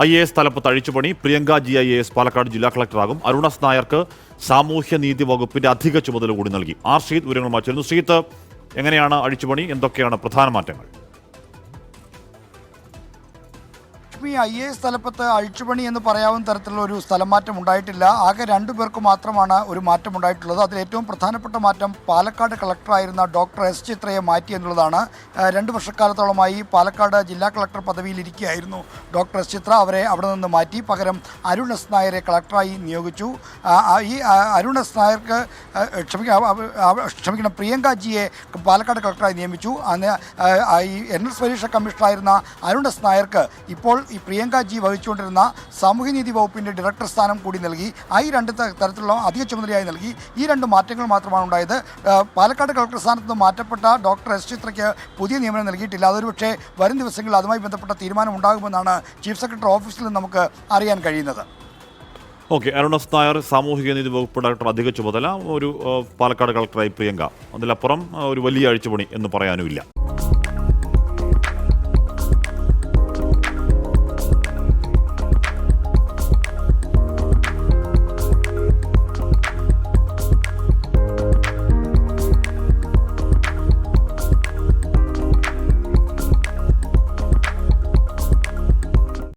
IAS തലപ്പത്ത് അഴിച്ചുപണി. Priyanka ji IAS Palakkad ജില്ലാ കളക്ടറാകും. അരുൺ എസ് നായർക്ക് സാമൂഹ്യനീതി വകുപ്പിന്റെ അധിക ചുമതല കൂടി നൽകി. ശ്രീത്ത് വിവരങ്ങൾ മാറ്റിയിരുന്നു. ശ്രീത്ത്, എങ്ങനെയാണ് അഴിച്ചുപണി? എന്തൊക്കെയാണ് പ്രധാന മാറ്റങ്ങൾ? IAS തലപ്പത്ത് അഴിച്ചുപണി എന്ന് പറയാവുന്ന തരത്തിലുള്ള ഒരു സ്ഥലമാറ്റം ഉണ്ടായിട്ടില്ല. ആകെ 2 പേർക്ക് മാത്രമാണ് ഒരു മാറ്റം ഉണ്ടായിട്ടുള്ളത്. അതിൽ ഏറ്റവും പ്രധാനപ്പെട്ട മാറ്റം പാലക്കാട് കളക്ടറായിരുന്ന ഡോക്ടർ S ചിത്രയെ മാറ്റി എന്നുള്ളതാണ്. 2 വർഷക്കാലത്തോളമായി പാലക്കാട് ജില്ലാ കളക്ടർ പദവിയിൽ ഇരിക്കുകയായിരുന്നു ഡോക്ടർ S ചിത്ര. അവരെ അവിടെ നിന്ന് മാറ്റി പകരം അരുൺ എസ് നായരെ കളക്ടറായി നിയോഗിച്ചു. ഈ അരുൺ എസ് നായർക്ക് ക്ഷമിക്കണം പ്രിയങ്ക ജിയെ പാലക്കാട് കളക്ടറായി നിയമിച്ചു. ഈ NS പരീക്ഷ കമ്മീഷണറായിരുന്ന അരുൺ എസ് നായർക്ക് ഇപ്പോൾ ഈ പ്രിയങ്ക ജി വഹിച്ചുകൊണ്ടിരുന്ന സാമൂഹ്യനീതി വകുപ്പിൻ്റെ ഡയറക്ടർ സ്ഥാനം കൂടി നൽകി. ഈ 2 തരത്തിലുള്ള അധിക ചുമതലയായി നൽകി. ഈ 2 മാറ്റങ്ങൾ മാത്രമാണ് ഉണ്ടായത്. പാലക്കാട് കളക്ടർ സ്ഥാനത്ത് നിന്ന് മാറ്റപ്പെട്ട ഡോക്ടർ S ചിത്രയ്ക്ക് പുതിയ നിയമനം നൽകിയിട്ടില്ല. അതൊരു പക്ഷേ വരും ദിവസങ്ങളിൽ അതുമായി ബന്ധപ്പെട്ട തീരുമാനം ഉണ്ടാകുമെന്നാണ് ചീഫ് സെക്രട്ടറി ഓഫീസിൽ നിന്ന് നമുക്ക് അറിയാൻ കഴിയുന്നത്. ഓക്കെ, അരുൺ എസ് നായർ സാമൂഹികനീതി വകുപ്പ് ഡയറക്ടർ അധിക ചുമതല, ഒരു പാലക്കാട് കളക്ടറായി പ്രിയങ്ക. അതിലപ്പുറം ഒരു വലിയ അഴിച്ചുപണി എന്ന് പറയാനുമില്ല.